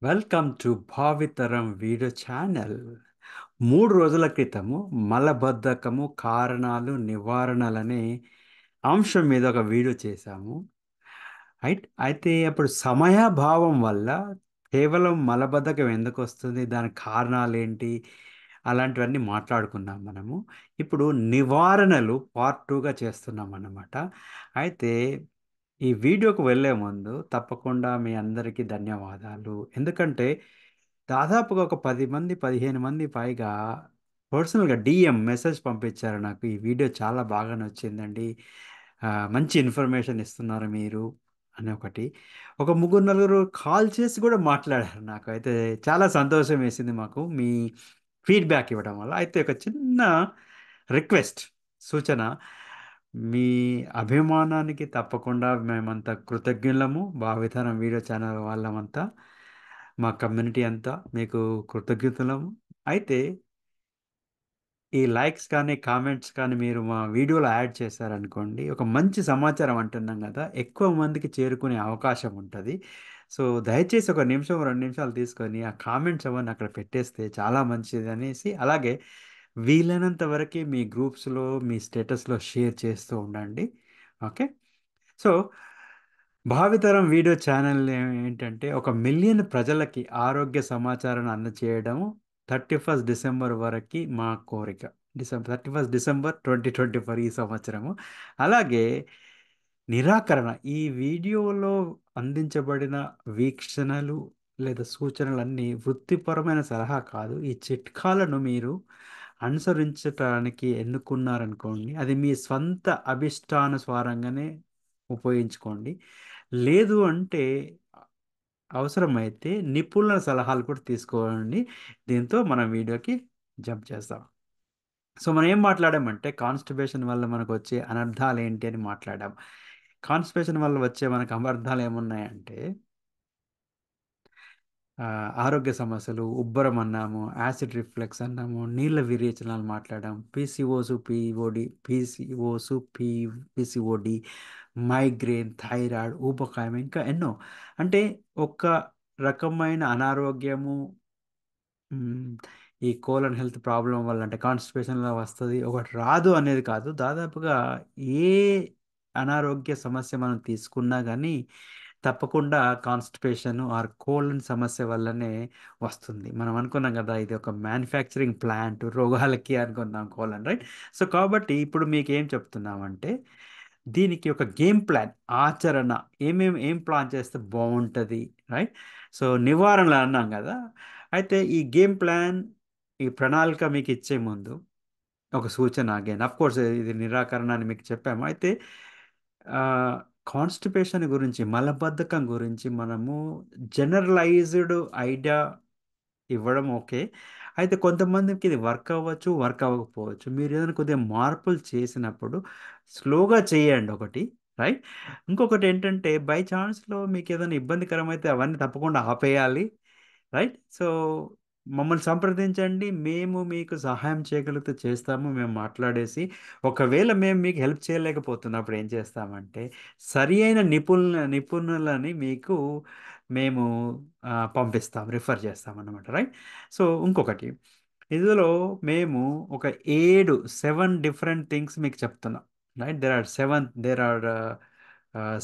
Welcome to Bhavitharam video channel. 3 రోజుల క్రితము మలబద్ధకము కారణాలు నివారణలనే అంశం మీద ఒక వీడియో చేశాము. అయితే అప్పుడు సమయాభావం వల్ల కేవలం మలబద్ధకం ఎందుకు వస్తుంది, దానికి కారణాలు ఏంటి, అలాంటివన్నీ మాట్లాడుకున్నాం మనము. ఇప్పుడు నివారణలు పార్ట్ 2గా చేస్తున్నాం అన్నమాట. అయితే ఈ వీడియోకు వెళ్ళే ముందు తప్పకుండా మీ అందరికీ ధన్యవాదాలు. ఎందుకంటే దాదాపుగా ఒక 10 మంది 15 మంది పైగా పర్సనల్గా డిఎం మెసేజ్ పంపించారు నాకు. ఈ వీడియో చాలా బాగా నచ్చిందండి, మంచి ఇన్ఫర్మేషన్ ఇస్తున్నారు మీరు అని ఒకటి. ఒక ముగ్గురు నలుగురు కాల్ చేసి కూడా మాట్లాడారు. నాకు అయితే చాలా సంతోషం వేసింది మాకు మీ ఫీడ్బ్యాక్ ఇవ్వడం వల్ల. అయితే ఒక చిన్న రిక్వెస్ట్, సూచన: మీ అభిమానానికి తప్పకుండా మేమంతా కృతజ్ఞులము. భావితరం వీడియో ఛానల్ వాళ్ళమంతా, మా కమ్యూనిటీ అంతా మీకు కృతజ్ఞతలము. అయితే ఈ లైక్స్ కానీ కామెంట్స్ కానీ మీరు మా వీడియోలో యాడ్ చేశారనుకోండి, ఒక మంచి సమాచారం అంటున్నాం కదా, ఎక్కువ మందికి చేరుకునే అవకాశం ఉంటుంది. సో దయచేసి ఒక నిమిషం 2 నిమిషాలు తీసుకొని ఆ కామెంట్స్ అవన్నీ అక్కడ పెట్టేస్తే చాలా మంచిది అనేసి, అలాగే వీలైనంత వరకు మీ గ్రూప్స్లో మీ స్టేటస్లో షేర్ చేస్తూ ఉండండి. ఓకే. సో భావితరం వీడియో ఛానల్ ఏంటంటే, 1 మిలియన్ ప్రజలకి ఆరోగ్య సమాచారాన్ని అందచేయడం 31 డిసెంబర్ వరకు మా కోరిక. 31 డిసెంబర్ 2024 ఈ సంవత్సరము. అలాగే నిరాకరణ, ఈ వీడియోలో అందించబడిన వీక్షణలు లేదా సూచనలన్నీ వృత్తిపరమైన సలహా కాదు. ఈ చిట్కాలను మీరు అనుసరించటానికి ఎన్నుకున్నారనుకోండి, అది మీ స్వంత అభిష్టానుసారంగానే ఉపయోగించుకోండి. లేదు అంటే అవసరమైతే నిపుణుల సలహాలు కూడా తీసుకోండి. దీంతో మనం వీడియోకి జంప్ చేస్తాం. సో మనం ఏం మాట్లాడామంటే, కాన్స్టిపేషన్ వల్ల మనకు వచ్చే అనర్థాలు ఏంటి అని మాట్లాడాం. కాన్స్టిపేషన్ వల్ల వచ్చే మనకు అనర్థాలు ఏమున్నాయంటే, ఆరోగ్య సమస్యలు, ఉబ్బరం అన్నాము, యాసిడ్ రిఫ్లెక్స్ అన్నాము, నీళ్ళ విరేచనాలు మాట్లాడాం, పీసీఓసు పిఓడి పీసీఓసు పీసీఓడి, మైగ్రేన్, థైరాయిడ్, ఊబకాయం, ఇంకా ఎన్నో. అంటే ఒక రకమైన అనారోగ్యము, మ్మ్, ఈ కోలన్ హెల్త్ ప్రాబ్లం వల్ల, అంటే కాన్స్టిపేషన్లో వస్తుంది ఒకటి రాదు అనేది కాదు. దాదాపుగా ఏ అనారోగ్య సమస్య మనం తీసుకున్నా కానీ తప్పకుండా కాన్స్టిపేషన్ ఆర్ కోలన్ సమస్య వల్లనే వస్తుంది. మనం అనుకున్నాం కదా, ఇది ఒక మ్యానుఫ్యాక్చరింగ్ ప్లాంట్ రోగాలకి అనుకున్నాం కోలన్, రైట్? సో కాబట్టి ఇప్పుడు మీకు ఏం చెప్తున్నామంటే, దీనికి ఒక గేమ్ ప్లాన్, ఆచరణ, ఏం ప్లాన్ చేస్తే బాగుంటుంది, రైట్? సో నివారణలు అన్నాం కదా. అయితే ఈ గేమ్ ప్లాన్, ఈ ప్రణాళిక మీకు ఇచ్చే ముందు ఒక సూచన. అగైన్ అఫ్ కోర్స్ ఇది నిరాకరణ అని మీకు చెప్పాము. అయితే కాన్స్టిపేషన్ గురించి, మలబద్ధకం గురించి మనము జనరలైజ్డ్ ఐడియా ఇవ్వడం ఓకే. అయితే కొంతమందికి ఇది వర్క్ అవ్వచ్చు, వర్క్ అవ్వకపోవచ్చు. మీరు ఏదైనా కొద్దిగా మార్పులు చేసినప్పుడు స్లోగా చేయండి ఒకటి, రైట్? ఇంకొకటి ఏంటంటే, బై ఛాన్స్లో మీకు ఏదైనా ఇబ్బందికరమైతే అవన్నీ తప్పకుండా ఆపేయాలి, రైట్? సో మమ్మల్ని సంప్రదించండి, మేము మీకు సహాయం చేయగలిగితే చేస్తాము. మేము మాట్లాడేసి, ఒకవేళ మేము మీకు హెల్ప్ చేయలేకపోతున్నప్పుడు ఏం చేస్తామంటే, సరి అయిన నిపుణులని మీకు మేము పంపిస్తాం, రిఫర్ చేస్తాం అన్నమాట, రైట్? సో ఇంకొకటి, ఇందులో మేము ఒక 7 డిఫరెంట్ థింగ్స్ మీకు చెప్తున్నాం, right? There are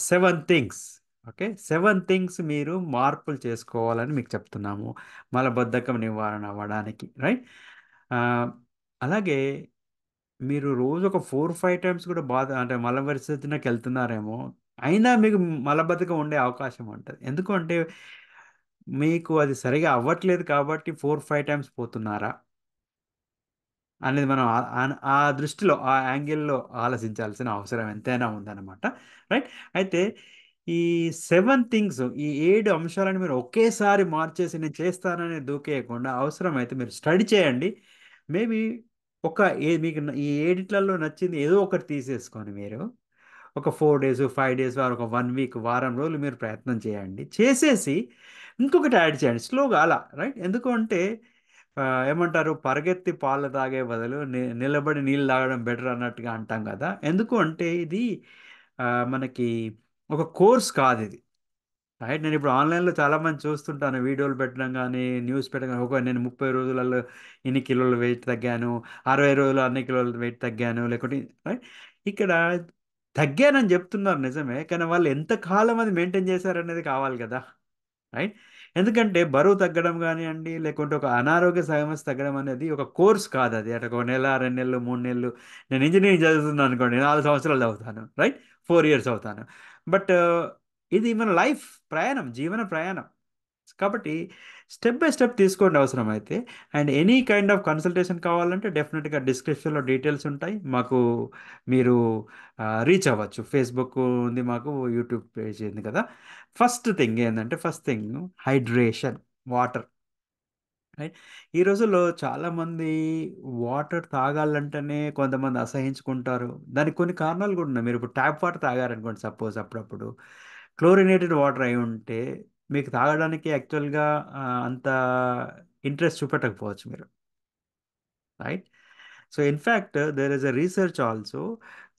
7 things. Okay, 7 things మీరు మార్పులు చేసుకోవాలని మీకు చెప్తున్నాము మలబద్ధకం నివారణ అవ్వడానికి, రైట్? అలాగే మీరు రోజు ఒక 4 5 టైమ్స్ కూడా బాధ అంటే మల విసర్జనకి వెళ్తున్నారేమో, అయినా మీకు మలబద్ధకం ఉండే అవకాశం ఉంటుంది. ఎందుకంటే మీకు అది సరిగా అవ్వట్లేదు కాబట్టి 4 5 టైమ్స్ పోతున్నారా అనేది మనం ఆ దృష్టిలో, ఆ యాంగిల్లో ఆలోచించాల్సిన అవసరం ఎంతైనా ఉందన్నమాట, రైట్? అయితే ఈ 7 థింగ్స్, ఈ 7 అంశాలను మీరు ఒకేసారి మార్చేసి నేను చేస్తానని దూకేయకుండా, అవసరమైతే మీరు స్టడీ చేయండి. మేబీ ఒక మీకు ఈ ఏడిట్లలో నచ్చింది ఏదో ఒకటి తీసేసుకొని మీరు ఒక 4 డేస్ 5 డేస్ వారు ఒక 1 వీక్, వారం రోజులు మీరు ప్రయత్నం చేయండి. చేసేసి ఇంకొకటి యాడ్ చేయండి స్లోగా అలా, రైట్? ఎందుకు అంటే ఆ, ఏమంటారు, పరిగెత్తి పాలు తాగే బదులు నిలబడి నీళ్ళు తాగడం బెటర్ అన్నట్టుగా అంటాం కదా. ఎందుకు అంటే ఇది మనకి ఒక కోర్స్ కాదు ఇది, రైట్. నేను ఇప్పుడు ఆన్‌లైన్‌లో చాలామంది చూస్తుంటాను. వీడియోలు పెట్టడం గాని, న్యూస్ పెట్టడం గాని, ఒక నేను 30 రోజులలో ఇన్ని కిలోలు వెయిట్ తగ్గాను, 60 రోజుల్లో అన్ని కిలోలు వెయిట్ తగ్గాను, లేకుంటే రైట్. ఇక్కడ తగ్గానని చెప్తున్నారు నిజమే. కానీ వాళ్ళు ఎంత కాలం అది మెయింటైన్ చేశారనేది కావాలి కదా! రైట్. ఎందుకంటే బరువు తగ్గడం గానియండి, లేకుంటే ఒక అనారోగ్య సమస్య తగ్గడం అనేది ఒక కోర్స్ కాదది. అంటే ఒక నెల, 2 నెలలు, 3 నెలలు. నేను ఇంజినీరింగ్ చదువుతున్నాననుకోండి 4 సంవత్సరాలు చదువుతాను. రైట్. 4 ఇయర్స్ చదువుతాను. బట్ ఇది మన లైఫ్ ప్రయాణం, జీవన ప్రయాణం. కాబట్టి స్టెప్ బై స్టెప్ తీసుకోండి అవసరమైతే. And any kind of consultation కావాలంటే డెఫినిట్‌గా డిస్క్రిప్షన్‌లో డీటెయిల్స్ ఉంటాయి. మాకు మీరు రీచ్ అవ్వచ్చు. ఫేస్‌బుక్ ఉంది మాకు, యూట్యూబ్ పేజ్ ఉంది కదా! First thing hydration, water. Right. ఈ రోజుల్లో చాలామంది వాటర్ తాగాలంటేనే కొంతమంది అసహించుకుంటారు. దానికి కొన్ని కారణాలు కూడా ఉన్నాయి. మీరు ఇప్పుడు ట్యాప్ వాటర్ తాగారనుకోండి సపోజ్ అప్పుడప్పుడు. క్లోరినేటెడ్ వాటర్ అయి ఉంటే మీకు తాగడానికి యాక్చువల్‌గా అంత ఇంట్రెస్ట్ చూపెట్టకపోవచ్చు మీరు. Right. So in fact there is a research also,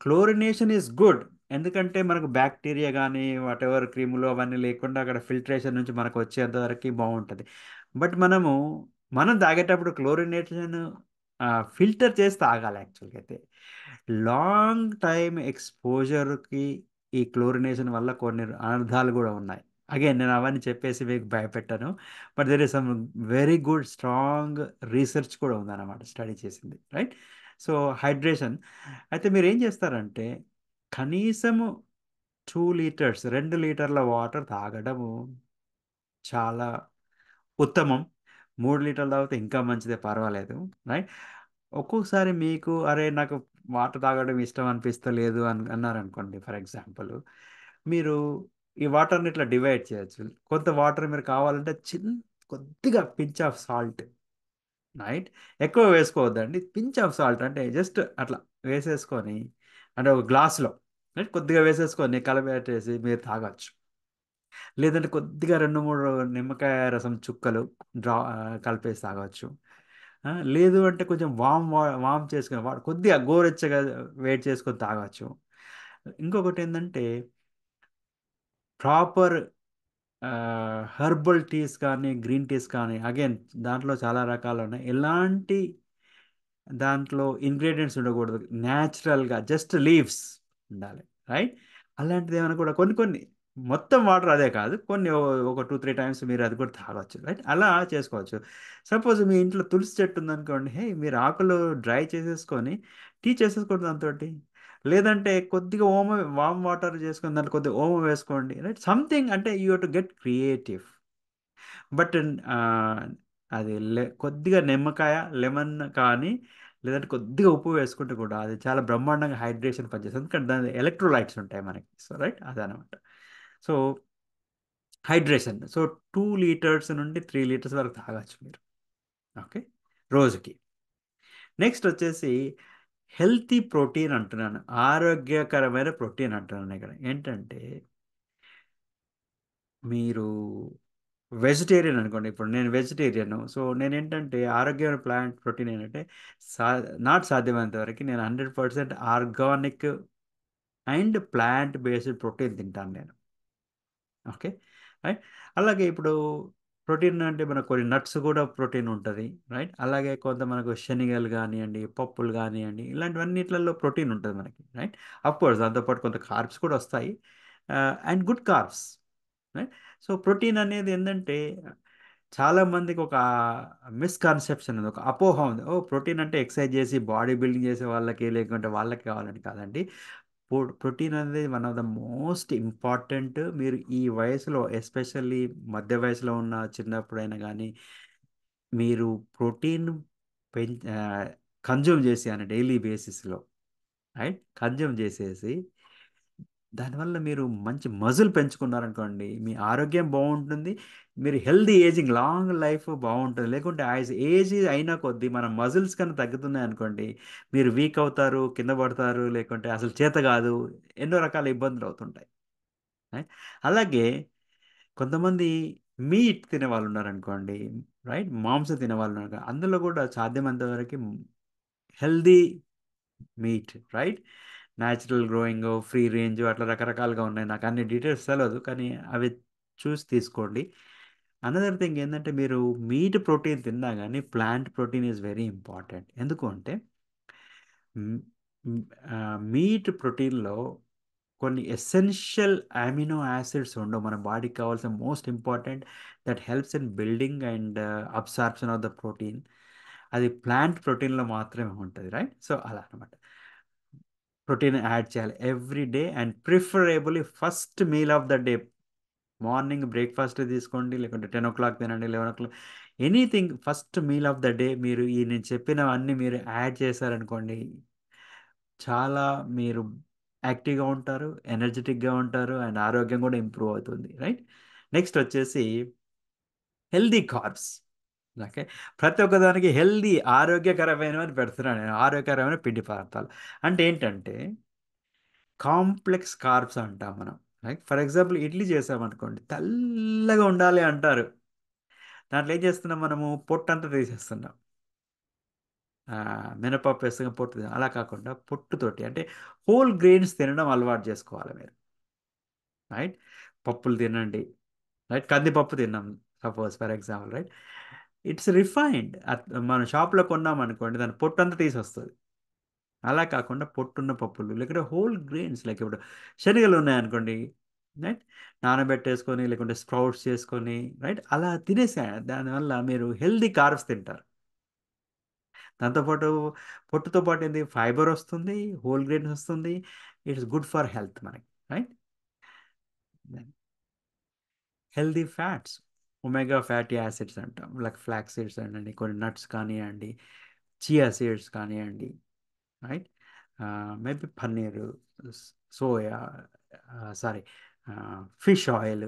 chlorination is good. ఎందుకంటే మనకు బ్యాక్టీరియా కానీ వాటెవర్ క్రిములు అవన్నీ లేకుండా అక్కడ ఫిల్టరేషన్ నుంచి మనకు వచ్చేంత వరకు బాగుంటుంది. బట్ మనం తాగేటప్పుడు క్లోరినేషన్ ఫిల్టర్ చేసి తాగాలి యాక్చువల్గా అయితే. లాంగ్ టైమ్ ఎక్స్పోజర్కి ఈ క్లోరినేషన్ వల్ల కొన్ని అనర్థాలు కూడా ఉన్నాయి. అగైన్ నేను అవన్నీ చెప్పేసి మీకు భయపెట్టాను. But there is some very good strong research కూడా ఉందన్నమాట, స్టడీ చేసింది. రైట్. సో హైడ్రేషన్ అయితే మీరు ఏం చేస్తారంటే కనీసము 2 లీటర్స్ 2 లీటర్ల వాటర్ తాగడము చాలా ఉత్తమం. 3 లీటర్లు తాగితే ఇంకా మంచిదే, పర్వాలేదు. రైట్. ఒక్కొక్కసారి మీకు అరే నాకు వాటర్ తాగడం ఇష్టం అనిపిస్తలేదు అన్నారనుకోండి ఫర్ ఎగ్జాంపుల్. మీరు ఈ వాటర్‌ని ఇట్లా డివైడ్ చేయొచ్చు. కొంత వాటర్ మీరు కావాలంటే కొద్దిగా పించ్ ఆఫ్ సాల్ట్. రైట్. ఎక్కువ వేసుకోవద్దండి. పించ్ ఆఫ్ సాల్ట్ అంటే జస్ట్ అట్లా వేసేసుకొని, అంటే ఒక గ్లాస్‌లో రైట్ కొద్దిగా వేసేసుకొని కలబెట్టేసి మీరు తాగొచ్చు. లేదంటే కొద్దిగా 2, 3 నిమ్మకాయ రసం చుక్కలు కలిపేసి తాగొచ్చు. లేదు అంటే కొంచెం వార్మ్ చేసుకొని కొద్దిగా గోరువెచ్చగా వేడి చేసుకొని తాగొచ్చు. ఇంకొకటేందంటే ప్రాపర్ హెర్బల్ టీస్ కానీ, గ్రీన్ టీస్ కానీ అగైన్ దాంట్లో చాలా రకాలున్నాయి. ఎలాంటి దాంట్లో ఇంగ్రీడియెంట్స్ ఉండకూడదు. నేచురల్‌గా జస్ట్ లీవ్స్ ఉండాలి. రైట్. అలాంటిదేమైనా కూడా కొన్ని కొన్ని మొత్తం వాటర్ అదే కాదు. కొన్ని ఒక 2, 3 టైమ్స్ మీరు అది కూడా తాగొచ్చు. రైట్. అలా చేసుకోవచ్చు. సపోజ్ మీ ఇంట్లో తులసి చెట్టు ఉందనుకోండి. మీరు ఆకులు డ్రై చేసేసుకొని టీ చేసేసుకోండి దాంతోటి. లేదంటే కొద్దిగా వార్మ్ వాటర్ చేసుకొని దాంట్లో కొద్దిగా ఓమం వేసుకోండి. రైట్. సంథింగ్ అంటే you have to get creative. But అది కొద్దిగా నిమ్మకాయ, లెమన్ కానీ, లేదంటే కొద్దిగా ఉప్పు వేసుకుంటే కూడా అది చాలా బ్రహ్మాండంగా హైడ్రేషన్ పనిచేస్తుంది. ఎందుకంటే దాని ఎలక్ట్రోలైట్స్ ఉంటాయి మనకి. సో, రైట్ అదనమాట. So, hydration. సో, 2 లీటర్స్ నుండి 3 లీటర్స్ వరకు తాగొచ్చు మీరు. ఓకే. రోజుకి. నెక్స్ట్ వచ్చేసి హెల్తీ ప్రోటీన్ అంటున్నాను. ఆరోగ్యకరమైన ప్రోటీన్ అంటున్నాను ఇక్కడ. ఏంటంటే మీరు వెజిటేరియన్ అనుకోండి. ఇప్పుడు నేను వెజిటేరియను. సో, నేనేంటంటే ఆరోగ్యమైన ప్లాంట్ ప్రోటీన్ ఏంటంటే సా సాధ్యమైనంత వరకి నేను 100% organic and plant based protein తింటాను నేను. ఓకే. రైట్. అలాగే ఇప్పుడు ప్రోటీన్ అంటే మనకు కొన్ని నట్స్ కూడా ప్రోటీన్ ఉంటది. రైట్. అలాగే కొంత మనకు శనగలు గానియండి, పప్పులు గానియండి, ఇలాంటివన్నిట్లలో ప్రోటీన్ ఉంటది మనకి. రైట్. ఆఫ్‌కోర్స్ దాంతో పాటు కొంత కార్బ్స్ కూడా వస్తాయి. And good carbs. Right. So, protein అనేది ఏందంటే చాలా మందికి ఒక మిస్‌కన్సెప్షన్ ఉంది. ఒక అపోహ ఉంది. ఓహ్! ప్రోటీన్ అంటే ఎక్సర్సైజ్ చేసి బాడీ బిల్డింగ్ చేసే వాళ్ళకి, లేకుంటే వాళ్ళకి కావాలని కాదండి. ప్రోటీన్ అనేది one of the most important. మీరు ఈ వయసులో ఎస్పెషల్లీ మధ్య వయసులో ఉన్న చిన్నప్పుడైనా గానీ, మీరు ప్రోటీన్ కన్జ్యూమ్ చేసేయాలి డైలీ బేసిస్‌లో. రైట్. కన్జ్యూమ్ చేసేసి దానివల్ల మీరు మంచి మజిల్ పెంచుకున్నారనుకోండి, మీ ఆరోగ్యం బావుంటుంది. మీరు హెల్తీ ఏజింగ్ లాంగ్ లైఫ్ బావుంటది. లేకుంటే ఏజ్ అయిన కొద్దీ మన మజిల్స్ కన్నా తగ్గుతున్నాయనుకోండి, మీరు వీక్ అవుతారు, కింద పడతారు, లేకుంటే అసలు చేత కాదు. ఎన్నో రకాల ఇబ్బందులు అవుతుంటాయి. రైట్. అలాగే కొంతమంది మీట్ తినేవాళ్ళున్నారనుకోండి. రైట్. మాంసం తినేవాళ్ళున్నారు. అందులో కూడా సాధ్యమైనంత వరకి healthy meet. Right. Natural growing, free range అట్లా రకరకాలుగా ఉన్నాయి. నాకు అన్ని డీటెయిల్స్ తెలవదు. కానీ అవి చూసి తీసుకోండి. అనదర్ థింగ్ ఏందంటే మీరు మీట్ ప్రోటీన్ తిన్నా గానీ plant protein is very important. ఎందుకు అంటే హ్మ్, మీట్ ప్రోటీన్‌లో కొన్ని ఎసెన్షియల్ అమినో యాసిడ్స్ ఉండవు. మన బాడీకి కావాల్సిన most important that helps in building and absorption of the protein. అది ప్లాంట్ ప్రోటీన్‌లో మాత్రమే ఉంటది. రైట్? సో, అలా అన్నమాట. ప్రోటీన్ యాడ్ చేయాలి every day and preferably first meal of the day. Morning breakfast తీసుకోండి. లేకుంటే 10:00 తినండి. 11:00 anything first meal of the day మీరు ఈ నేను చెప్పినవన్నీ మీరు యాడ్ చేశారనుకోండి, చాలా మీరు యాక్టివ్‌గా ఉంటారు. ఎనర్జిటిక్‌గా ఉంటారు. అండ్ ఆరోగ్యం కూడా ఇంప్రూవ్ అవుతుంది. రైట్? నెక్స్ట్ వచ్చేసి హెల్తీ కార్బ్స్. ఓకే. ప్రతి ఒక్కదానికి హెల్తీ ఆరోగ్యకరమైనవని పెడుతున్నాను నేను. ఆరోగ్యకరమైన పిండి పదార్థాలు. అంటే ఏంటంటే కాంప్లెక్స్ కార్బ్స్ అంటాం మనం. లైక్ ఫర్ ఎగ్జాంపుల్ ఇడ్లీ చేసామనుకోండి, తెల్లగా ఉండాలి అంటారు. దాంట్లో ఏం చేస్తున్నాం మనము పొట్టంతా తీసేస్తున్నాం. మినపప్పు వేస్తాం పొట్టు అలా కాకుండా పొట్టుతోటి అంటే హోల్ గ్రెయిన్స్ తినడం అలవాటు చేసుకోవాలి మీరు. రైట్? పప్పులు తినండి. రైట్? కందిపప్పు తిన్నాం suppose for example right? It's refined. మనం షాప్‌లో కొన్నామనుకోండి దాని పొట్టంతా తీసొస్తది. అలా కాకుండా పొట్టున్న పప్పులు లేకుంటే హోల్ గ్రెయిన్స్ లైక్ ఇప్పుడు శనగలు ఉన్నాయనుకోండి. రైట్? నానబెట్టేసుకొని లేకుంటే స్ప్రౌట్స్ చేసుకొని రైట్? అలా తినేసేయండి. దానివల్ల మీరు హెల్తీ కార్బ్స్ తింటారు. దాంతో పాటు పొట్టుతో పాటు ఏంది ఫైబర్ వస్తుంది. హోల్ గ్రెయిన్స్ వస్తుంది. ఇట్స్ గుడ్ ఫర్ హెల్త్ మనకి. Right? Healthy fats, omega fatty acids అంటాం. లైక్ ఫ్లాక్స్ సీడ్స్ అనండి, కొన్ని నట్స్ కానియ్యండి, చియా సీడ్స్ కానియ్యండి. Right? Maybe paneer, soya, sorry, fish oil,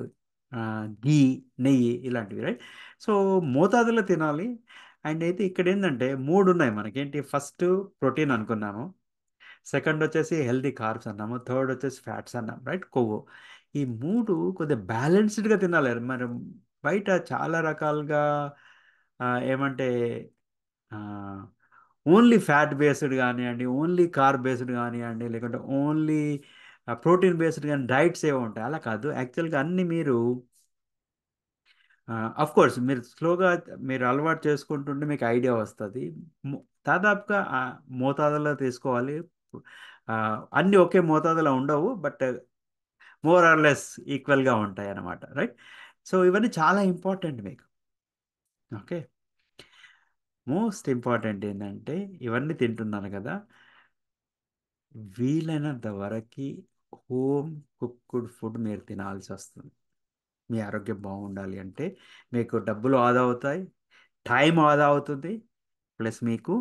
ghee, నెయ్యి ఇలాంటివి రైట్? సో, మోతాదులో తినాలి. అండ్ అయితే ఇక్కడేందంటే 3 ఉన్నాయి మనకేంటి ఫస్ట్ ప్రోటీన్ అనుకున్నాము. సెకండ్ వచ్చేసి హెల్తీ కార్బ్స్ అన్నాము. థర్డ్ వచ్చేసి ఫ్యాట్స్ అన్నాం. రైట్? కొవ్వు. ఈ 3 కొద్దిగా బ్యాలెన్స్‌డ్‌గా తినాలి. మరి బయట చాలా రకాలుగా ఏమంటే ఆహ్, ఓన్లీ ఫ్యాట్ బేస్డ్ గానియండి, ఓన్లీ కార్బ్ బేస్డ్ గానియండి, లేకుంటే ఓన్లీ ప్రోటీన్ బేస్డ్ గాని డైట్స్ ఏవో ఉంటాయి. అలా కాదు. యాక్చువల్‌గా అన్నీ మీరు ఆఫ్‌కోర్స్ మీరు స్లోగా మీరు అలవాటు చేసుకుంటుంటే మీకు ఐడియా వస్తది. ము దాదాపుగా మోతాదులో తీసుకోవాలి. అన్నీ ఒకే మోతాదులో ఉండవు. బట్ మోర్ ఆర్ లెస్ ఈక్వల్‌గా ఉంటాయన్నమాట. రైట్? సో, ఇవన్నీ చాలా ఇంపార్టెంట్ మీకు. ఓకే. మోస్ట్ ఇంపార్టెంట్ ఏందంటే ఇవన్నీ తింటున్నాను కదా! వీలైనంత వరకి హోమ్ కుక్డ్ ఫుడ్ మీరు తినాల్సొస్తుంది. మీ ఆరోగ్యం బాగుండాలి అంటే మీకు డబ్బులు ఆదా అవుతాయి. టైం ఆదా అవుతుంది. ప్లస్ మీకు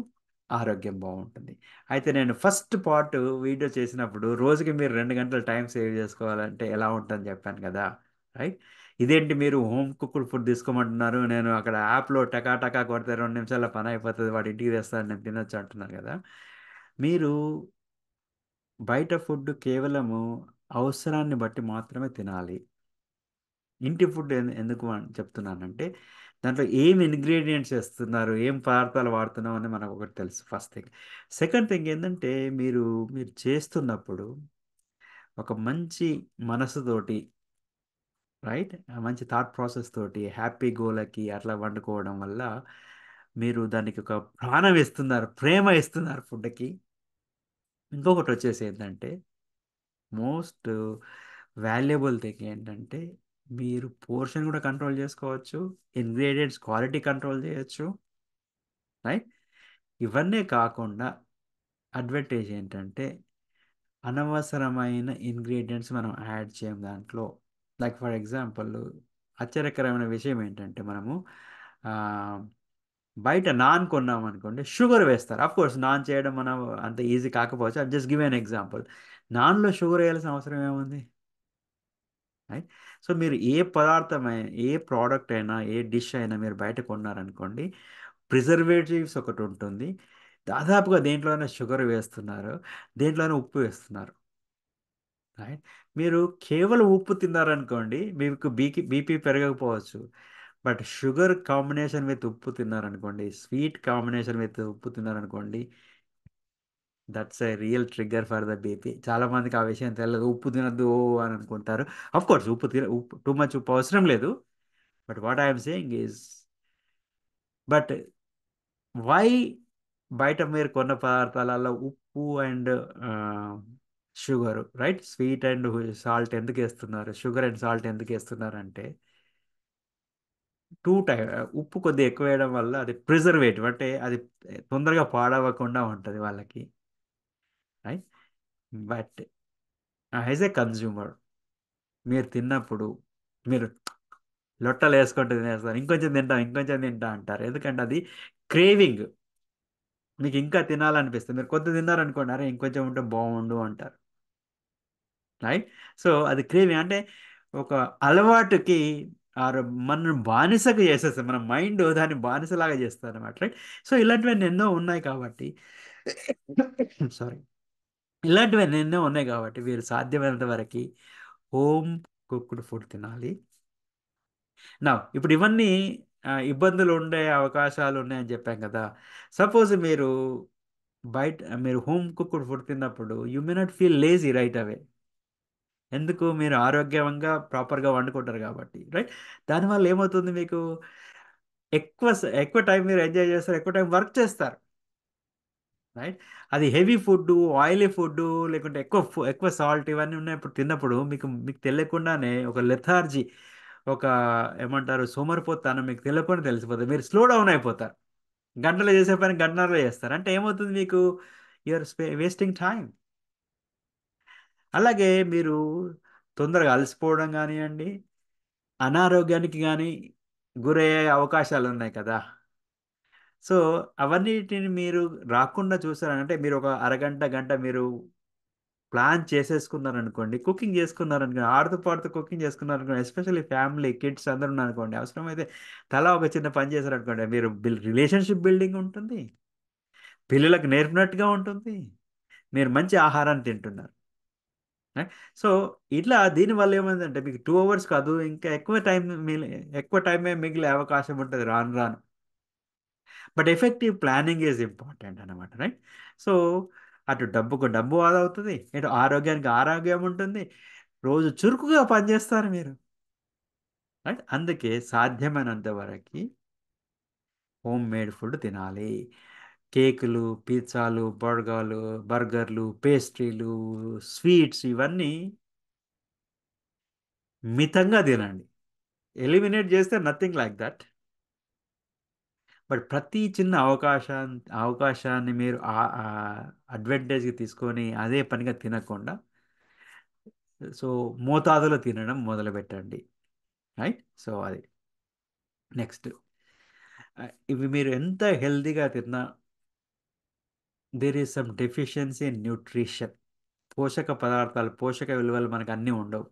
ఆరోగ్యం బావుంటుంది. అయితే నేను ఫస్ట్ పార్ట్ వీడియో చేసినప్పుడు రోజుకి మీరు 2 గంటలు టైం సేవ్ చేసుకోవాలంటే ఎలా ఉంటదని చెప్పాను కదా! రైట్? ఇదేంటి మీరు హోమ్ కుక్డ్ ఫుడ్ తీసుకోమంటున్నారు. నేను అక్కడ యాప్‌లో టకా టకా కొడితే 2 నిమిషాల్లో పని అయిపోతది. వాడు ఇంటికి తెస్తాడు నేను తినొచ్చు అంటున్నారు కదా! మీరు బయట ఫుడ్ కేవలము అవసరాన్ని బట్టి మాత్రమే తినాలి. ఇంటి ఫుడ్ ఎందుకు అని చెప్తున్నానంటే, దాంట్లో ఏం ఇంగ్రీడియెంట్స్ ఏస్తున్నారు, ఏం పదార్థాలు వాడుతున్నాం అని మనకొకటి తెలుసు ఫస్ట్ థింగ్. సెకండ్ థింగ్ ఏందంటే, మీరు చేస్తున్నప్పుడు ఒక మంచి మనసుతోటి రైట్? మంచి థాట్ ప్రాసెస్ తోటి హ్యాపీ గోలకి అట్లా వండుకోవడం వల్ల, మీరు దానికి ఒక ప్రాణం ఇస్తున్నారు, ప్రేమ ఇస్తున్నారు ఫుడ్‌కి. ఇంకొకటొచ్చేసి ఏంటంటే మోస్ట్ వాల్యుబుల్ థింగ్ ఏంటంటే, మీరు పోర్షన్ గూడా కంట్రోల్ జేసుకోవచ్చు. ఇంగ్రీడియెంట్స్ క్వాలిటీ కంట్రోల్ జేయొచ్చు. రైట్? ఇవన్నీ కాకుండా అడ్వాంటేజ్ ఏంటంటే, అనవసరమైన ఇంగ్రీడియెంట్స్ మనం యాడ్ చేయం దాంట్లో. లైక్ ఫర్ ఎగ్జాంపుల్ ఆశ్చర్యకరమైన విషయం ఏంటంటే, మనము ఆహ్, బయట నాన్ కొన్నామనుకోండి షుగర్ వేస్తారు. ఆఫ్‌కోర్స్ నాన్ చేయడం మనం అంత ఈజీ కాకపోవచ్చు. I just give an example. నాన్‌లో షుగర్ ఎయాల్సిన అవసరం ఏముంది? రైట్. సో, మీరు ఏ పదార్థమైనా, ఏ ప్రోడక్ట్ అయినా, ఏ డిష్ అయినా మీరు బయట కొన్నారనుకోండి, ప్రిజర్వేటివ్స్ ఒకటుంటుంది. దాదాపుగా దేంట్లోనైనా షుగర్ వేస్తున్నారు. దేంట్లోనైనా ఉప్పు వేస్తున్నారు. రైట్. మీరు కేవలం ఉప్పు తిన్నారనుకోండి, మీకు బీపీ పెరగకపోవచ్చు. బట్ షుగర్ కాంబినేషన్ విత్ ఉప్పు తిన్నారనుకోండి, స్వీట్ కాంబినేషన్ విత్ ఉప్పు తిన్నారనుకోండి that's a real trigger for the BP. చాలా మందికి ఆ విషయం తెలియదు. ఉప్పు తినొద్దు అని అనుకుంటారు. ఆఫ్ కోర్స్ ఉప్పు టూ మచ్ ఉప్పు అవసరం లేదు. But what I'm saying is, but why బయట మీరు కొన్న పదార్థాలలో ఉప్పు and sugar, right, sweet and salt ఎందుకు వేస్తున్నారు, షుగర్ అండ్ సాల్ట్ ఎందుకు వేస్తున్నారు అంటే, టూ టైం ఉప్పు కొద్దిగా ఎక్కువ వేయడం వల్ల అది ప్రిజర్వేటివ్, అంటే అది తొందరగా పాడవకుండా ఉంటుంది వాళ్ళకి, right. But as a consumer, మీరు తిన్నప్పుడు మీరు లొట్టలు వేసుకుంటూ తినేస్తారు, ఇంకొంచెం తింటాం ఇంకొంచెం తింటా అంటారు, ఎందుకంటే అది క్రేవింగ్. మీకు ఇంకా తినాలనిపిస్తుంది, మీరు కొద్ది తిన్నారనుకోండి, అరే ఇంకొంచెం ఉంటే బాగుండు అంటారు, రైట్. సో అది క్రేవింగ్ అంటే ఒక అలవాటుకి ఆరు మనల్ని బానిసగా చేసేస్తుంది, మన మైండ్ దాన్ని బానిసలాగా చేస్తుంది అనమాట, రైట్. సో ఇలాంటివన్నీ ఎన్నో ఉన్నాయి కాబట్టి, సారీ, ఇలాంటివన్నీ ఎన్నో ఉన్నాయి కాబట్టి మీరు సాధ్యమైనంత వరకు హోమ్ కుక్డ్ ఫుడ్ తినాలి. నా ఇప్పుడు ఇవన్నీ ఇబ్బందులు ఉండే అవకాశాలు ఉన్నాయని చెప్పాం కదా. సపోజ్ బయట మీరు హోమ్ కుక్డ్ ఫుడ్ తిన్నప్పుడు you may not feel lazy right away. ఎందుకు, మీరు ఆరోగ్యంగా ప్రాపర్గా వండుకుంటారు కాబట్టి, రైట్. దానివల్ల ఏమవుతుంది మీకు, ఎక్కువ టైం మీరు ఎంజాయ్ చేస్తారు, ఎక్కువ టైం వర్క్ చేస్తారు, రైట్. అది హెవీ ఫుడ్, ఆయిలీ ఫుడ్, లేకుంటే ఎక్కువ సాల్ట్ ఇవన్నీ ఉన్నప్పుడు తిన్నప్పుడు మీకు మీకు తెలియకుండానే ఒక లెథార్జీ, ఒక ఏమంటారు సోమరిపోతాను మీకు తెలియకుండా తెలిసిపోతుంది, మీరు స్లో డౌన్ అయిపోతారు. గంటలో చేసే పని గంటన్నరలో చేస్తారు, అంటే ఏమవుతుంది మీకు, యూఆర్ వేస్టింగ్ టైం. అలాగే మీరు తొందరగా అలసిపోవడం కానివ్వండి, అనారోగ్యానికి కానీ గురయ్యే అవకాశాలు ఉన్నాయి కదా. సో అవన్నిటిని మీరు రాకుండా చూసారంటే, మీరు ఒక అరగంట గంట మీరు ప్లాన్ చేసేసుకున్నారనుకోండి, కుకింగ్ చేసుకున్నారనుకోండి, ఆడుతూ పాడుతూ కుకింగ్ చేసుకున్నారనుకోండి, ఎస్పెషల్లీ ఫ్యామిలీ కిడ్స్ అందరూ ఉన్నారనుకోండి, అవసరమైతే తలా ఒక చిన్న పని చేశారనుకోండి, మీరు రిలేషన్షిప్ బిల్డింగ్ ఉంటుంది, పిల్లలకు నేర్పినట్టుగా ఉంటుంది, మీరు మంచి ఆహారాన్ని తింటున్నారు. సో ఇట్లా దీనివల్ల ఏమైందంటే మీకు 2 అవర్స్ కాదు, ఇంకా ఎక్కువ టైమే మిగిలే అవకాశం ఉంటుంది రాను రాను. But effective planning is important అనమాట, రైట్. సో అటు డబ్బుకు డబ్బు ఆదా అవుతుంది, ఇటు ఆరోగ్యానికి ఆరోగ్యం ఉంటుంది, రోజు చురుకుగా పనిచేస్తారు మీరు, రైట్. అందుకే సాధ్యమైనంత వరకు హోమ్ మేడ్ ఫుడ్ తినాలి. కేకులు, పిజ్జాలు, బర్గర్లు, పేస్ట్రీలు, స్వీట్స్ ఇవన్నీ మితంగా తినండి. ఎలిమినేట్ చేస్తే నథింగ్ లైక్ దట్. బట్ ప్రతి చిన్న అవకాశాన్ని మీరు అడ్వాంటేజ్గా తీసుకొని అదే పనిగా తినకుండా, సో మోతాదులో తినడం మొదలుపెట్టండి, రైట్. సో అది నెక్స్ట్, ఇవి మీరు ఎంత హెల్తీగా తిన్నా there is some deficiency in nutrition. పోషక పదార్థాలు, పోషక విలువలు మనకు అన్నీ ఉండవు.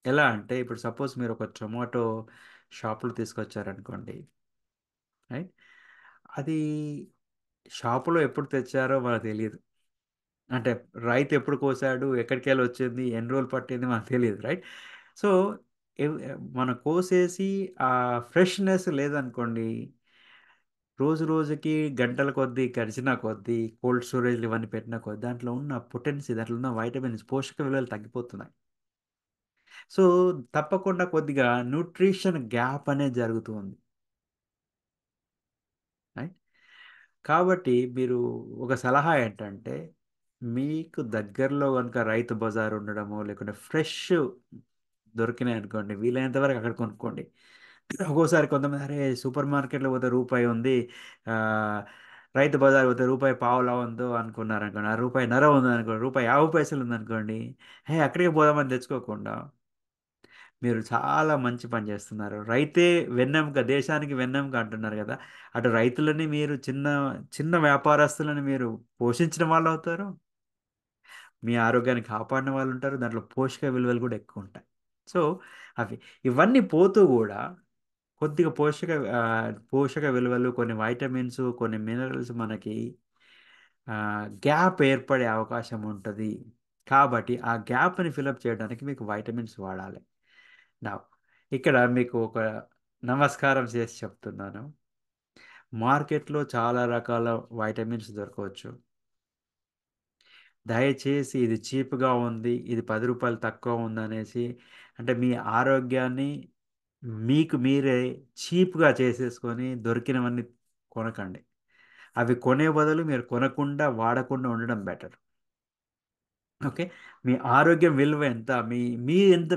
ఎలా అంటే ఇప్పుడు సపోజ్ మీరు ఒక టొమాటో షాపులో తీసుకొచ్చారనుకోండి, రైట్. అది షాపులో ఎప్పుడు తెచ్చారో మనకు తెలియదు, అంటే రైతు ఎప్పుడు కోసాడు, ఎక్కడికి వెళ్ళి వచ్చింది, ఎన్ని రోజులు పట్టింది మనకు తెలియదు, రైట్. సో మనం కోసేసి ఆ ఫ్రెష్నెస్ లేదనుకోండి, రోజు రోజుకి గంటల కొద్దీ గడిచిన కొద్దీ కోల్డ్ స్టోరేజ్లు ఇవన్నీ పెట్టిన కొద్దీ దాంట్లో ఉన్న పొటెన్సీ, దాంట్లో ఉన్న వైటమిన్స్, పోషక విలువలు తగ్గిపోతున్నాయి. సో తప్పకుండా కొద్దిగా న్యూట్రిషన్ గ్యాప్ అనేది జరుగుతుంది, రైట్. కాబట్టి మీరు ఒక సలహా ఏంటంటే, మీకు దగ్గరలో కనుక రైతు బజార్ ఉండడమో లేకుంటే ఫ్రెష్ దొరికినాయి అనుకోండి, వీలైనంత వరకు అక్కడ కొనుక్కోండి. ఒక్కోసారి కొంతమంది అరే సూపర్ మార్కెట్లో పోతే రూపాయి ఉంది, ఆ, రైతు బజార్ పోతే రూపాయి పావులా ఉందో అనుకున్నారు అనుకోండి, ఆ రూపాయి నర ఉంది అనుకోండి, రూపాయి 50 పైసలు ఉందనుకోండి, హే అక్కడికి పోదామని తెచ్చుకోకుండా మీరు చాలా మంచి పని చేస్తున్నారు. రైతే వెన్నెముక, దేశానికి వెన్నెముక అంటున్నారు కదా. అటు రైతులని మీరు చిన్న చిన్న వ్యాపారస్తులని మీరు పోషించిన వాళ్ళు అవుతారు, మీ ఆరోగ్యాన్ని కాపాడిన వాళ్ళు ఉంటారు, దాంట్లో పోషక విలువలు కూడా ఎక్కువ ఉంటాయి. సో అవి ఇవన్నీ పోతూ కూడా కొద్దిగా ఆ, పోషక విలువలు, కొన్ని వైటమిన్స్, కొన్ని మినరల్స్ మనకి గ్యాప్ ఏర్పడే అవకాశం ఉంటుంది. కాబట్టి ఆ గ్యాప్ని ఫిలప్ చేయడానికి మీకు వైటమిన్స్ వాడాలి. నా ఇక్కడ మీకు ఒక నమస్కారం చేసి చెప్తున్నాను. మార్కెట్లో చాలా రకాల వైటమిన్స్ దొరకవచ్చు, దయచేసి ఇది చీప్‌గా ఉంది, ఇది రూ. 10 తక్కువ ఉందనేసి అంటే మీ ఆరోగ్యాన్ని మీకు మీరే చీప్‌గా చేసేసుకొని దొరికినవన్నీ కొనకండి. అవి కొనే బదులు మీరు కొనకుండా, వాడకుండా ఉండడం బెటర్. ఓకే. మీ ఆరోగ్యం విలువ ఎంత?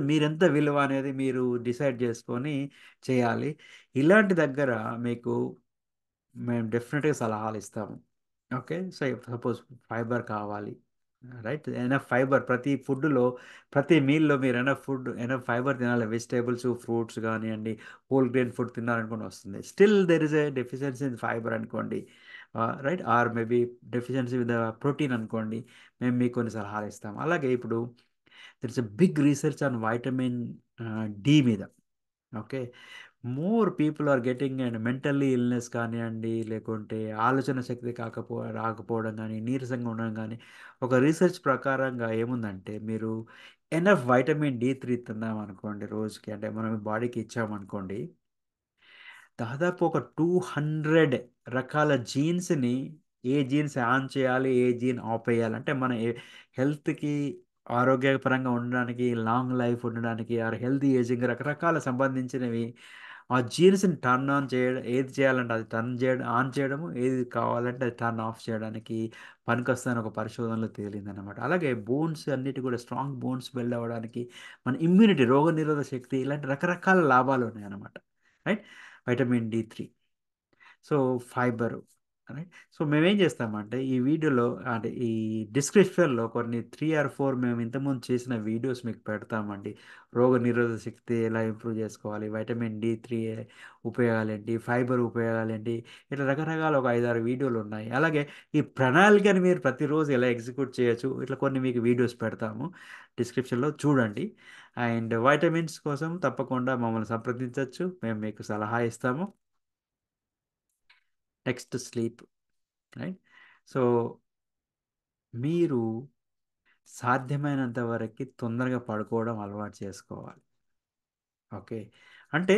మీరెంత విలువ అనేది మీరు డిసైడ్ చేసుకొని చేయాలి. ఇలాంటి దగ్గర మీకు మేము డెఫినిట్‌గా సలహాలిస్తాము. ఓకే. సో, సపోజ్ ఫైబర్ కావాలి. రైట్. ఎనఫ్ ఫైబర్ ప్రతి ఫుడ్‌లో, ప్రతి మీల్‌లో మీరు ఎనఫ్ ఫైబర్ తినాలి. వెజిటబుల్స్, ఫ్రూట్స్ గానియండి, హోల్ గ్రెయిన్ ఫుడ్ తిన్నారనుకోండి వస్తుంది. Still there is a deficiency in fibre అనుకోండి. Right. Or maybe deficiency with protein అనుకోండి. మేము మీకు కొన్ని సలహాలిస్తాం. అలాగే ఇప్పుడు there is a big research on vitamin D మీద. Okay. More people are getting and mentally illness కానియండి, లేకుంటే ఆలోచన శక్తి రాకపోవడం గానీ, నీరసంగా ఉండడం గానీ, ఒక రీసెర్చ్ ప్రకారంగా ఏముందంటే, మీరు ఎనఫ్ వైటమిన్ డి3 తిన్నామనుకోండి రోజుకి, అంటే మనం బాడీకి ఇచ్చామనుకోండి, దాదాపు ఒక 200 రకాల జీన్స్‌ని ఏ జీన్స్ ఆన్ చేయాలి, ఏ జీన్ ఆపేయాలి. అంటే మన హెల్త్‌కి ఆరోగ్యపరంగా ఉండడానికి, లాంగ్ లైఫ్ ఉండడానికి ఆర్ హెల్తీ ఏజింగ్ రకరకాల సంబంధించినవి ఆ జీన్స్‌ని టర్న్ ఆన్ చేయడం ఏది చేయాలంటే అది ఆన్ చేయడము, ఏది కావాలంటే అది టర్న్ ఆఫ్ చేయడానికి పనికొస్తదని ఒక పరిశోధనలో తేలిందనమాట. అలాగే బోన్స్ అన్నిటి కూడా స్ట్రాంగ్ బోన్స్ బిల్డ్ అవ్వడానికి, మన ఇమ్యూనిటీ రోగనిరోధక శక్తి ఇలాంటి రకరకాల లాభాలున్నాయన్నమాట. Right. Vitamin D three. So, fibre. Right. So, మేమేం చేస్తామంటే ఈ వీడియోలో అంటే ఈ డిస్క్రిప్షన్‌లో కొన్ని 3 ఆర్ 4 మేము ఇంతకుముందు చేసిన వీడియోస్ మీకు పెడతామండి. రోగనిరోధక శక్తి ఎలా ఇంప్రూవ్ చేసుకోవాలి, వైటమిన్ డి3 ఉపయోగాలేంటి, ఫైబర్ ఉపయోగాలేంటి, ఇట్లా రకరకాల ఒక 5, 6 వీడియోలున్నాయి. అలాగే ఈ ప్రణాళికని మీరు ప్రతిరోజు ఎలా ఎగ్జిక్యూట్ చేయొచ్చు, ఇట్లా కొన్ని మీకు వీడియోస్ పెడతాము. డిస్క్రిప్షన్‌లో చూడండి. అండ్ వైటమిన్స్ కోసం తప్పకుండా మమ్మల్ని సంప్రదించొచ్చు. మేము మీకు సలహా ఇస్తాము. Next sleep. రైట్. సో, మీరు సాధ్యమైనంత వరకి తొందరగా పడుకోవడం అలవాటు చేసుకోవాలి. ఓకే. అంటే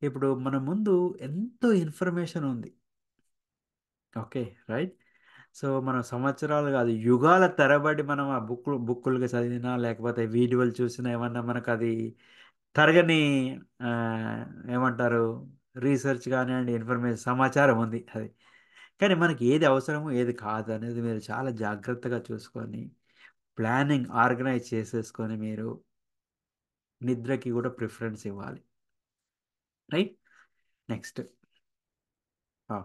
ఇప్పుడు మన ముందు ఎంతో ఇన్ఫర్మేషన్ ఉంది. ఓకే. రైట్. సో, మనం సంవత్సరాలు గాదు, యుగాల తరబడి మనం ఆ బుక్కులుగా చదివినా, లేకపోతే వీడియోలు చూసినా ఏమన్నా మనకది తరగని ఏమంటారు రీసెర్చ్ గానియండి, సమాచారం ఉంది అది. కానీ మనకి ఏది అవసరమో, ఏది కాదనేది మీరు చాలా జాగ్రత్తగా చూసుకొని, ప్లానింగ్ ఆర్గనైజ్ చేసేసుకొని మీరు నిద్రకి గూడా ప్రిఫరెన్స్ ఇవ్వాలి. రైట్. నెక్స్ట్. ఆ!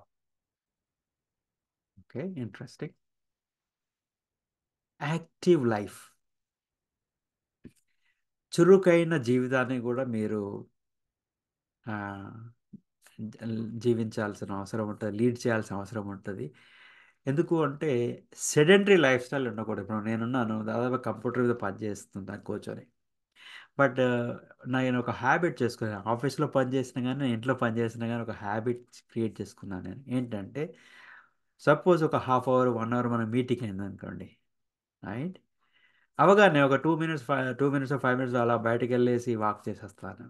ఓకే. ఇంట్రెస్టింగ్. Active life. చురుకైన జీవితాన్ని గూడా మీరు ఆహ్, జీవించాల్సిన అవసరం ఉంటది. లీడ్ చేయాల్సిన అవసరం ఉంటది. ఎందుకు అంటే సెడెంటరీ లైఫ్ స్టైల్ ఉండకూడదు. ఇప్పుడు నేనున్నాను దాదాపు కంప్యూటర్ మీద పని చేస్తుంటాను కూర్చొని. బట్ నేను ఒక హ్యాబిట్ చేసుకున్నాను. ఆఫీస్‌లో పని చేసినా గాని, ఇంట్లో పని చేసినా గాని ఒక హ్యాబిట్ క్రియేట్ చేసుకున్నాను నేను. ఏంటంటే సపోజ్ ఒక హాఫ్ అవర్, 1 అవర్ మన మీటింగ్ అయిందనుకోండి. రైట్. అవ్వగానే ఒక 2 మినిట్స్, 5 మినిట్స్ అలా బయటికెళ్ళేసి వాక్ చేసేస్తాను.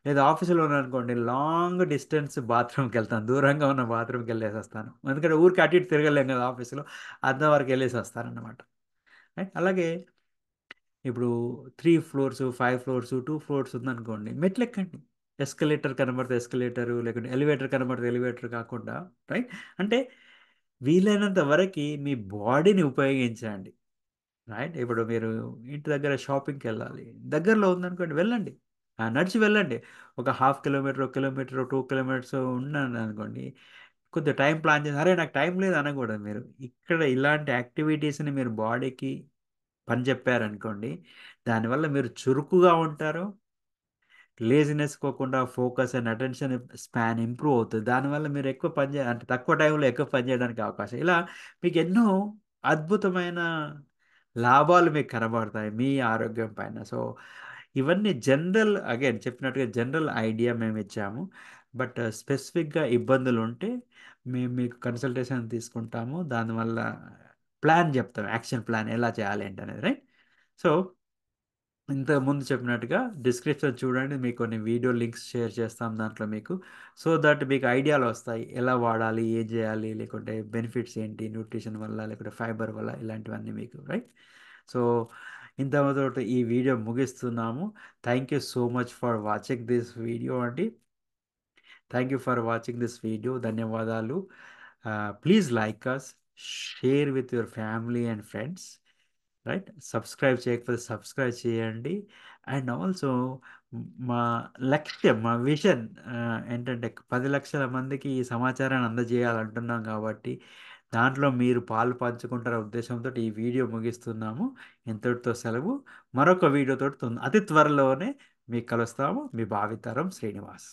లేదా ఆఫీస్‌లో ఉన్నాననుకోండి లాంగ్ డిస్టెన్స్ బాత్రూమ్‌కెళ్తాను. దూరంగా ఉన్న బాత్రూమ్‌కెళ్ళేసొస్తాను. ఎందుకంటే ఊరికే అటు ఇటు తిరగలేం కదా ఆఫీస్‌లో. అంత వరకు ఎళ్ళేసొస్తానన్నమాట. రైట్. అలాగే ఇప్పుడు 3 ఫ్లోర్స్, 5 ఫ్లోర్స్, 2 ఫ్లోర్స్ ఉందనుకోండి మెట్లెక్కండి. ఎస్కలేటర్ కనబడితే ఎస్కలేటరు, లేకుంటే ఎలివేటర్ కనబడితే ఎలివేటర్ కాకుండా రైట్. అంటే వీలైనంత వరకి మీ బాడీని ఉపయోగించండి. రైట్. ఇప్పుడు మీరు ఇంటి దగ్గర షాపింగ్‌కెళ్ళాలి. దగ్గరలో ఉందనుకోండి వెళ్ళండి. నడిచి వెళ్ళండి. ఒక హాఫ్ కిలోమీటర్, ఒక కిలోమీటర్, 2 కిలోమీటర్స్ ఉన్నాననుకోండి. కొద్దిగా టైం ప్లాన్ చేసి అరే! నాకు టైం లేదు అనకూడదు మీరు. ఇక్కడ ఇలాంటి యాక్టివిటీస్‌ని మీరు బాడీకి పని చెప్పారనుకోండి. దానివల్ల మీరు చురుకుగా ఉంటారు. లేజినెస్ పోకుండా focus and attention span improve అవుతది. దానివల్ల మీరు ఎక్కువ పని అంటే తక్కువ టైంలో ఎక్కువ పని చేయడానికి అవకాశం. ఇలా మీకెన్నో అద్భుతమైన లాభాలు మీకు కనబడతాయి మీ ఆరోగ్యం పైన. సో, ఇవన్నీ జనరల్ అగైన్ చెప్పినట్టుగా జనరల్ ఐడియా మేమిచ్చాము. బట్ స్పెసిఫిక్‌గా ఇబ్బందులుంటే మేము మీకు కన్సల్టేషన్ తీసుకుంటాము. దానివల్ల ప్లాన్ జెప్తాం. యాక్షన్ ప్లాన్ ఎలా చేయాలి ఏంటనేది రైట్. సో ఇంతకుముందు చెప్పినట్టుగా డిస్క్రిప్షన్ చూడండి. మీకు కొన్ని వీడియో లింక్స్ షేర్ చేస్తాం దాంట్లో మీకు. సో దట్ మీకు ఐడియాలొస్తాయి. ఎలా వాడాలి? ఏం చేయాలి? లేకుంటే బెనిఫిట్స్ ఏంటి? న్యూట్రిషన్ వల్ల, లేకుంటే ఫైబర్ వల్ల ఇలాంటివన్నీ మీకు రైట్? సో ఇంతటితోటి ఈ వీడియో ముగిస్తున్నాము. Thank you so much for watching this video అండి. Thank you for watching this video. ధన్యవాదాలు. Please like us, share with your family and friends. Right, subscribe చేయకపోతే సబ్స్క్రైబ్ చేయండి. అండ్ ఆల్సో మా లక్ష్యం, మా vision ఏంటంటే 10 లక్షల మందికి ఈ సమాచారాన్ని అందజేయాలంటున్నాం కాబట్టి దాంట్లో మీరు పాలు పంచుకుంటార ఉద్దేశంతో ఈ వీడియో ముగిస్తున్నాము. ఇంతటితో సెలవు. మరొక వీడియోతో అతి త్వరలోనే మీకు కలుస్తాము. మీ భావితరం శ్రీనివాస్.